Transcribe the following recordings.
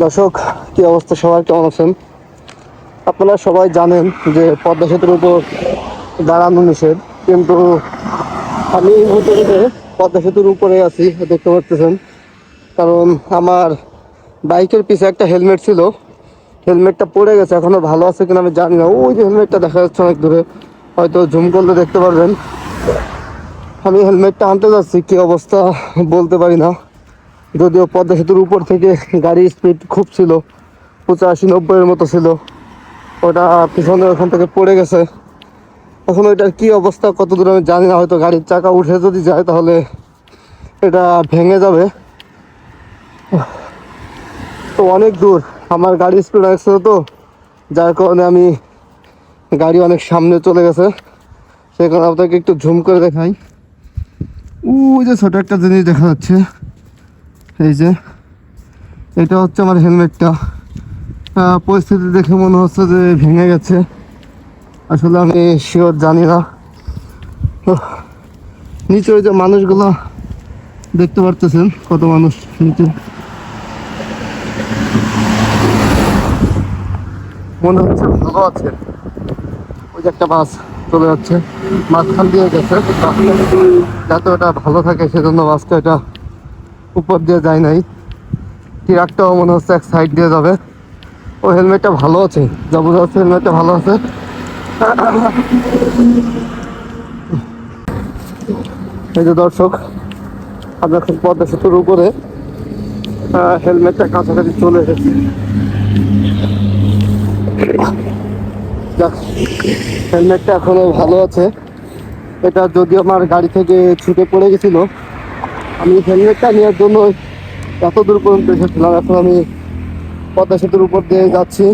দর্শক, কি অবস্থা? সবাই কেমন আছেন? আপনারা সবাই জানেন যে পদ্মা সেতুর উপর দাঁড়ানো নিষেধ, কিন্তু আমি এই মুহূর্তে পদ্মা সেতুর উপরে আছি, দেখতে পাচ্ছেন। কারণ আমার বাইকের পিছে একটা হেলমেট ছিল, হেলমেটটা পড়ে গেছে। এখনো ভালো আছে কিনা আমি জানি না। ওই যে হেলমেটটা দেখা যাচ্ছে অনেক দূরে, হয়তো জুম করলে দেখতে পারবেন। আমি হেলমেটটা আনতে যাচ্ছি, কি অবস্থা বলতে পারি না। যদিও পদ্মা সেতুর উপর থেকে গাড়ির স্পিড খুব ছিল, 85-90-এর মতো ছিল। ওটা পিছনে ওখান থেকে পড়ে গেছে। এখন ওইটার কি অবস্থা, কত দূর আমি জানি না। হয়তো গাড়ির চাকা উঠে যদি যায় তাহলে এটা ভেঙে যাবে। তো অনেক দূর, আমার গাড়ির স্পিড অনেক ছিল, তো যার কারণে আমি গাড়ি অনেক সামনে চলে গেছে। সেই কারণে আপনাকে একটু ঝুম করে দেখাই। ওই যে ছোট একটা জিনিস দেখা যাচ্ছে, এই যে এটা হচ্ছে আমার হেলমেটটা। পরিস্থিতি দেখে মনে হচ্ছে যে ভেঙে গেছে। আসলে আমি শিওর জানি না। নিচে ওই যে মানুষগুলো দেখতে পারতেছেন, কত মানুষ নিচে। মনে হচ্ছে ভালো আছে। ওই যে একটা বাস চলে যাচ্ছে, মাঝখান দিয়ে গেছে। যাতে ওটা ভালো থাকে সেজন্য বাসটা এটা উপর দিয়ে যায় নাই। ট্রাকটাও মনে হচ্ছে এক সাইড দিয়ে যাবে। ও হেলমেটটা ভালো আছে, যা বোঝা যাচ্ছে হেলমেটটা ভালো আছে। এই যে দর্শক, আমরা এখন পদ্মা সেতুর উপরে, হেলমেটটা কাছাকাছি চলে এসেছি। হেলমেটটা এখনো ভালো আছে। এটা যদিও আমার গাড়ি থেকে ছুটে পড়ে গেছিল, আমি হেলমেটটা নেওয়ার জন্য এত দূর পর্যন্ত এসেছিলাম। এখন আমি পদ্মা সেতুর উপর দিয়ে যাচ্ছি।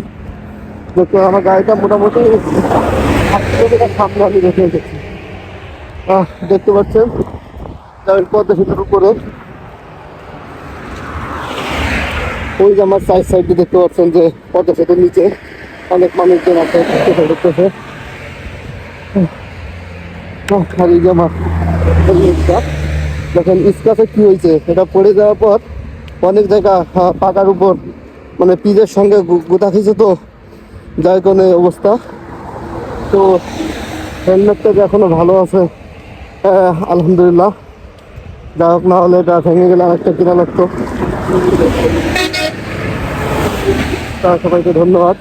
দেখতে আমার গাড়িটা মোটামুটি সামনে আমি রেখে এসেছি। দেখতে পাচ্ছেন আমি পদ্মা সেতুর উপরে। ওই যে আমার সাইডে দেখতে পাচ্ছেন যে পদ্মা সেতুর নিচে অনেক মানুষজন আছে, দেখতেছে। আর এই যে আমার হেলমেটটা দেখেন স্ক্র্যাচে কি হয়েছে, এটা পড়ে যাওয়ার পর অনেক জায়গা পাকার উপর মানে পিজের সঙ্গে গোতা খেয়েছে, তো যার কারণে অবস্থা। তো হেলমেটটা যে এখনো ভালো আছে, আলহামদুলিল্লাহ। যা হোক, না হলে এটা ভেঙে গেলে আরেকটা কিনা লাগতো। তা সবাইকে ধন্যবাদ।